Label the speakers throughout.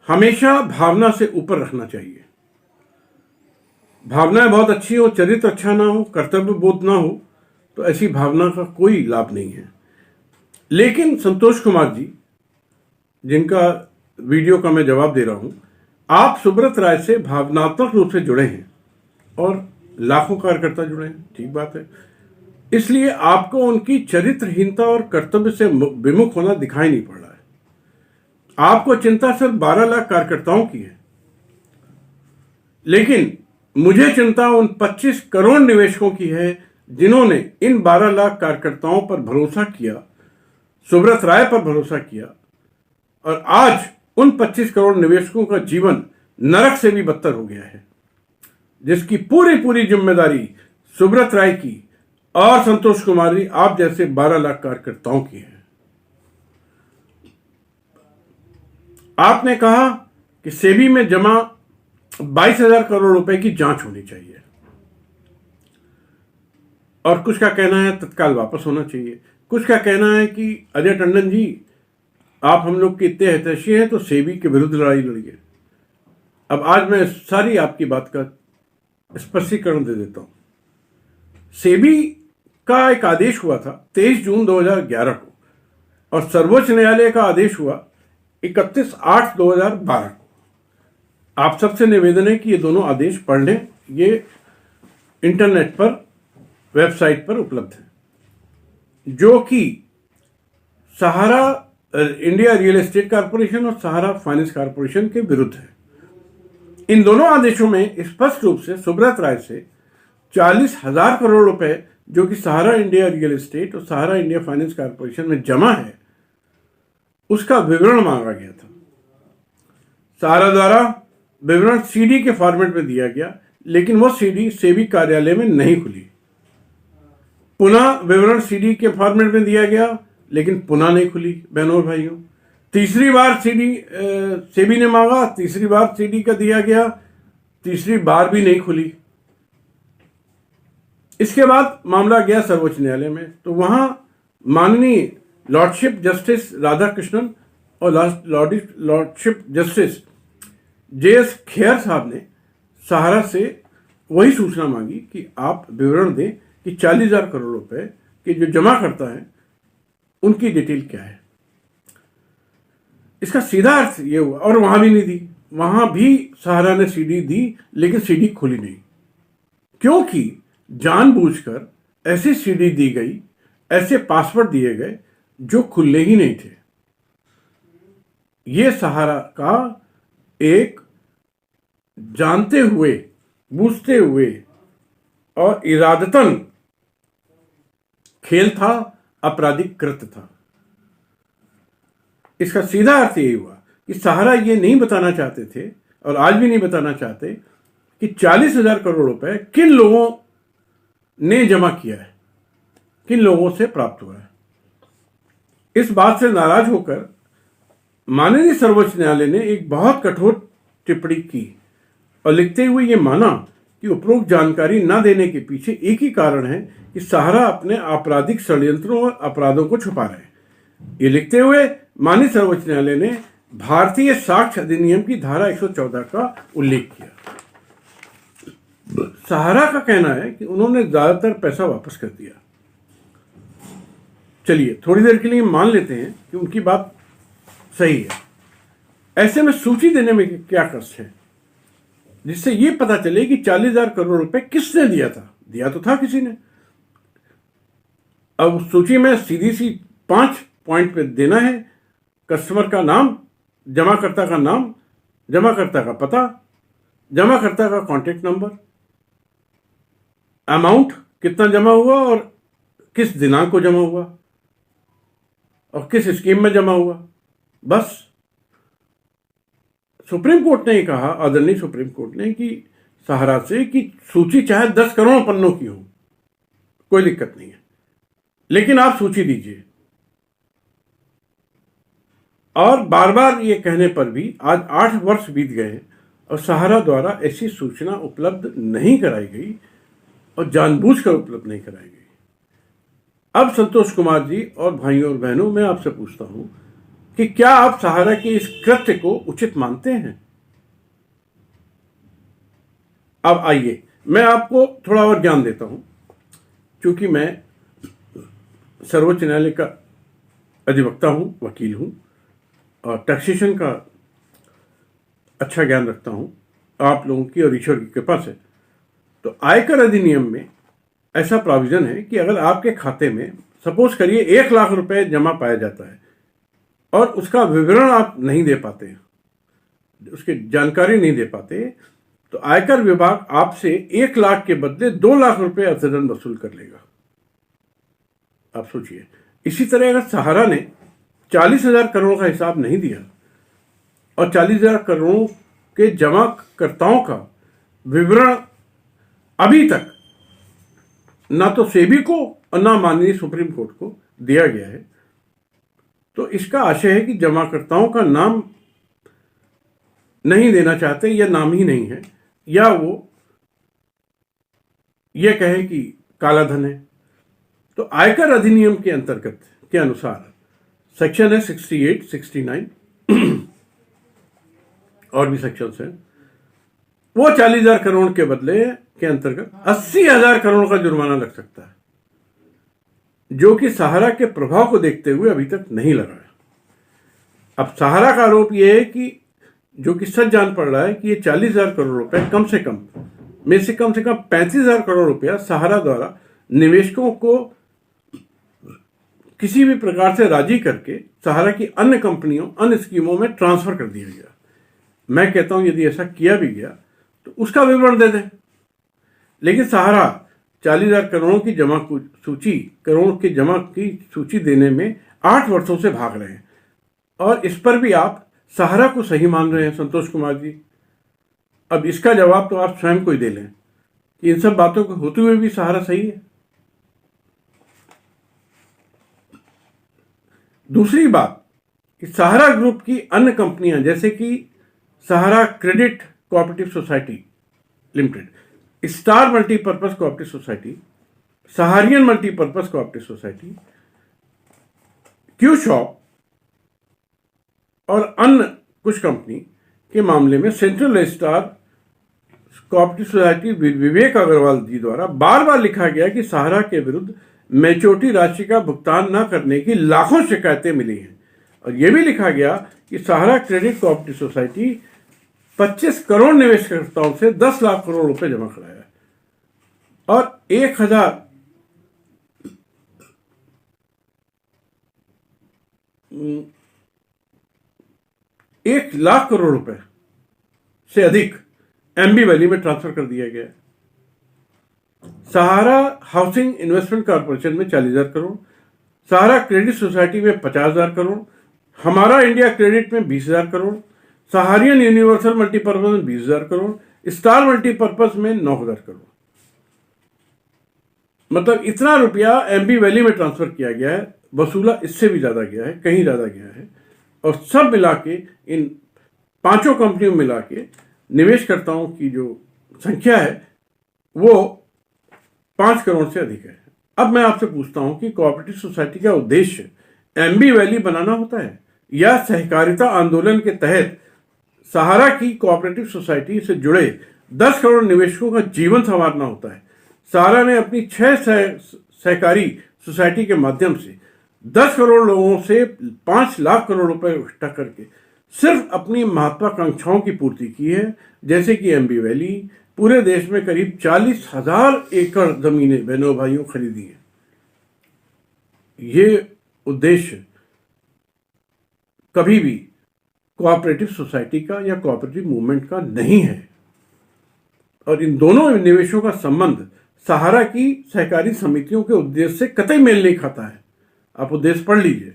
Speaker 1: हमेशा भावना से ऊपर रखना चाहिए। भावनाएं बहुत अच्छी हो, चरित्र अच्छा ना हो, कर्तव्य बोध ना हो, तो ऐसी भावना का कोई लाभ नहीं है। लेकिन संतोष कुमार जी, जिनका वीडियो का मैं जवाब दे रहा हूं, आप सुब्रत राय से भावनात्मक रूप से जुड़े हैं और लाखों कार्यकर्ता जुड़े हैं, ठीक बात है। इसलिए आपको उनकी चरित्रहीनता और कर्तव्य से विमुख होना दिखाई नहीं पड़ रहा है। आपको चिंता सिर्फ 12 लाख कार्यकर्ताओं की है, लेकिन मुझे चिंता उन 25 करोड़ निवेशकों की है जिन्होंने इन 12 लाख कार्यकर्ताओं पर भरोसा किया, सुब्रत राय पर भरोसा किया, और आज उन 25 करोड़ निवेशकों का जीवन नरक से भी बदतर हो गया है, जिसकी पूरी पूरी जिम्मेदारी सुब्रत राय की और संतोष कुमार जी आप जैसे 12 लाख कार्यकर्ताओं की है। आपने कहा कि सेबी में जमा 22,000 करोड़ रुपए की जांच होनी चाहिए, और कुछ का कहना है तत्काल वापस होना चाहिए। कुछ का कहना है कि अजय टंडन जी, आप हम लोग के इतने हितैषी हैं तो सेबी के विरुद्ध लड़ाई लड़िए। अब आज मैं सारी आपकी बात का स्पष्टीकरण दे देता हूं। सेबी का एक आदेश हुआ था 23 जून 2011 को, और सर्वोच्च न्यायालय का आदेश हुआ 31/8/2012 को। आप सबसे निवेदन है कि ये दोनों आदेश पढ़ लें, ये इंटरनेट पर, वेबसाइट पर उपलब्ध है, जो कि सहारा इंडिया रियल एस्टेट कॉर्पोरेशन और सहारा फाइनेंस कॉर्पोरेशन के विरुद्ध है। इन दोनों आदेशों में स्पष्ट रूप से सुब्रत राय से 40,000 करोड़ रुपए, जो कि सहारा इंडिया रियल एस्टेट और सहारा इंडिया फाइनेंस कॉर्पोरेशन में जमा है, उसका विवरण मांगा गया था। सहारा द्वारा विवरण सीडी के फॉर्मेट में दिया गया, लेकिन वह सीडी सेबी कार्यालय में नहीं खुली। पुनः विवरण सीडी के फॉर्मेट में दिया गया, लेकिन पुनः नहीं खुली। बहनों और भाइयों, तीसरी बार सीडी सेबी ने मांगा, तीसरी बार सीडी का दिया गया, तीसरी बार भी नहीं खुली। इसके बाद मामला गया सर्वोच्च न्यायालय में, तो वहां माननीय लॉर्डशिप जस्टिस राधाकृष्णन और लॉर्डशिप जस्टिस JS खेयर साहब ने सहारा से वही सूचना मांगी कि आप विवरण दें कि 40,000 करोड़ रुपए के जो जमा करता है उनकी डिटेल क्या है। इसका सीधा अर्थ ये हुआ, और वहां भी नहीं दी, वहां भी सहारा ने सीडी दी, लेकिन सीडी खुली नहीं, क्योंकि जानबूझकर ऐसी सीडी दी गई, ऐसे पासवर्ड दिए गए जो खुले ही नहीं थे। यह सहारा का एक जानते हुए, बूझते हुए और इरादतन खेल था, आपराधिक कृत्य था। इसका सीधा अर्थ यही हुआ कि सहारा ये नहीं बताना चाहते थे, और आज भी नहीं बताना चाहते, कि 40,000 करोड़ रुपए किन लोगों ने जमा किया है, किन लोगों से प्राप्त हुआ है। इस बात से नाराज होकर माननीय सर्वोच्च न्यायालय ने एक बहुत कठोर टिप्पणी की और लिखते हुए ये माना कि उपरोक्त जानकारी न देने के पीछे एक ही कारण है कि सहारा अपने आपराधिक षड्यंत्रों और अपराधों को छुपा रहे हैं। ये लिखते हुए माननीय सर्वोच्च न्यायालय ने भारतीय साक्ष्य अधिनियम की धारा 114 का उल्लेख किया। सहारा का कहना है कि उन्होंने ज्यादातर पैसा वापस कर दिया। चलिए थोड़ी देर के लिए मान लेते हैं कि उनकी बात सही है। ऐसे में सूची देने में क्या कष्ट है, जिससे यह पता चले कि 40,000 करोड़ रुपए किसने दिया था। दिया तो था किसी ने। अब सूची में सीधी सी 5 पॉइंट पे देना है: कस्टमर का नाम, जमाकर्ता का नाम, जमाकर्ता का पता, जमाकर्ता का कॉन्टेक्ट नंबर, अमाउंट कितना जमा हुआ और किस दिनांक को जमा हुआ और किस स्कीम में जमा हुआ। बस सुप्रीम कोर्ट ने कहा, आदरणीय सुप्रीम कोर्ट ने, कि सहारा से कि सूची चाहे 10 करोड़ पन्नों की हो, कोई दिक्कत नहीं है, लेकिन आप सूची दीजिए। और बार बार ये कहने पर भी आज 8 वर्ष बीत गए और सहारा द्वारा ऐसी सूचना उपलब्ध नहीं कराई गई और जानबूझकर उपलब्ध नहीं कराई गई। अब संतोष कुमार जी और भाइयों और बहनों, मैं आपसे पूछता हूं कि क्या आप सहारा के इस कृत्य को उचित मानते हैं? अब आइए मैं आपको थोड़ा और ज्ञान देता हूं। क्योंकि मैं सर्वोच्च न्यायालय का अधिवक्ता हूं, वकील हूं और टैक्सेशन का अच्छा ज्ञान रखता हूं आप लोगों की और ईश्वर की कृपा से। तो आयकर अधिनियम में ऐसा प्रोविजन है कि अगर आपके खाते में सपोज करिए 1 लाख रुपए जमा पाया जाता है और उसका विवरण आप नहीं दे पाते, उसकी जानकारी नहीं दे पाते, तो आयकर विभाग आपसे 1 लाख के बदले 2 लाख रुपए अर्थदंड वसूल कर लेगा। आप सोचिए। इसी तरह अगर सहारा ने 40,000 करोड़ का हिसाब नहीं दिया और 40,000 करोड़ के जमाकर्ताओं का विवरण अभी तक ना तो सेबी को और ना माननीय सुप्रीम कोर्ट को दिया गया है, तो इसका आशय है कि जमाकर्ताओं का नाम नहीं देना चाहते या नाम ही नहीं है, या वो ये कहें कि काला धन है। तो आयकर अधिनियम के अंतर्गत के अनुसार सेक्शन है 68, 69 और भी सेक्शंस हैं, वो 40,000 करोड़ के बदले के अंतर्गत 80,000 करोड़ का जुर्माना लग सकता है, जो कि सहारा के प्रभाव को देखते हुए अभी तक नहीं लगा है। अब सहारा का आरोप यह है कि जो कि सच जान पड़ रहा है कि ये 40,000 करोड़ रुपए कम से कम 35,000 करोड़ रुपया सहारा द्वारा निवेशकों को किसी भी प्रकार से राजी करके सहारा की अन्य कंपनियों, अन्य स्कीमों में ट्रांसफर कर दिया गया। मैं कहता हूं यदि ऐसा किया भी गया तो उसका विवरण दे दें। लेकिन सहारा 40,000 करोड़ की जमा की सूची देने में 8 वर्षों से भाग रहे हैं, और इस पर भी आप सहारा को सही मान रहे हैं, संतोष कुमार जी। अब इसका जवाब तो आप स्वयं को ही दे लें कि इन सब बातों को होते हुए भी सहारा सही है। दूसरी बात कि सहारा ग्रुप की अन्य कंपनियां जैसे कि Sahara credit cooperative society limited, star multipurpose cooperative society, Saharayan multipurpose cooperative society, Q shop और अन्य कुछ कंपनी के मामले में central registrar cooperative society Vivek Agarwal ji द्वारा बार बार लिखा गया कि सहारा के विरुद्ध मैच्योरिटी राशि का भुगतान न करने की लाखों शिकायतें मिली हैं, और यह भी लिखा गया कि Sahara credit cooperative society 25 crore निवेशकर्ताओं से 10 लाख करोड़ रुपए जमा कराया है और 1 लाख करोड़ रुपए से अधिक एमबी वैली में ट्रांसफर कर दिया गया है। सहारा हाउसिंग इन्वेस्टमेंट कॉर्पोरेशन में 40,000 करोड़, सहारा क्रेडिट सोसाइटी में 50,000 करोड़, हमारा इंडिया क्रेडिट में 20,000 करोड़, सहारियन यूनिवर्सल मल्टीपर्पज में 20,000 करोड़, स्टार मल्टीपर्पज में 9,000 करोड़। मतलब इतना रुपया एमबी वैली में ट्रांसफर किया गया है, वसूला इससे भी ज्यादा गया है, कहीं ज्यादा गया है, और सब मिला के इन पांचों कंपनियों मिला के निवेशकर्ताओं की जो संख्या है वो 5 करोड़ से अधिक है। अब मैं आपसे पूछता हूं कि कोऑपरेटिव सोसाइटी का उद्देश्य एमबी वैली बनाना होता है या सहकारिता आंदोलन के तहत सहारा की कोऑपरेटिव सोसाइटी से जुड़े 10 करोड़ निवेशकों का जीवन संवारना होता है। सहारा ने अपनी 6 सहकारी सोसाइटी के माध्यम से 10 करोड़ लोगों से 5 लाख करोड़ रुपए इकट्ठा करके सिर्फ अपनी महत्वाकांक्षाओं की पूर्ति की है, जैसे कि एमबी वैली, पूरे देश में करीब 40,000 एकड़ जमीनें बहनों भाइयों खरीदी हैं। ये उद्देश्य कभी भी कोऑपरेटिव सोसाइटी का या कोऑपरेटिव मूवमेंट का नहीं है, और इन दोनों निवेशों का संबंध सहारा की सहकारी समितियों के उद्देश्य से कतई मेल नहीं खाता है। आप उद्देश्य पढ़ लीजिए,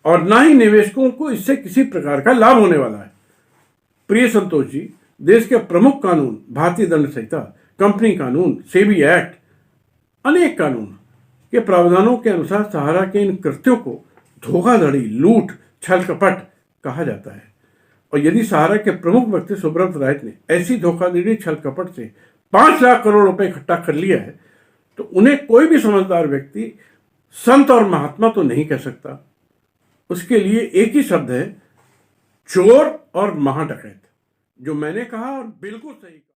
Speaker 1: और ना ही निवेशकों को इससे किसी प्रकार का लाभ होने वाला है। प्रिय संतोष जी, देश के प्रमुख कानून, भारतीय दंड संहिता, कंपनी कानून, सेबी एक्ट, अनेक कानून के प्रावधानों के अनुसार सहारा के इन कृत्यों को धोखाधड़ी, लूट, छल कपट कहा जाता है। और यदि सहारा के प्रमुख व्यक्ति सुब्रत राय ने ऐसी धोखाधड़ी, छल कपट से 5 लाख करोड़ रुपए इकट्ठा कर लिया है, तो उन्हें कोई भी समझदार व्यक्ति संत और महात्मा तो नहीं कह सकता। उसके लिए एक ही शब्द है, चोर और महाडकैत। जो मैंने कहा और बिल्कुल सही कहा।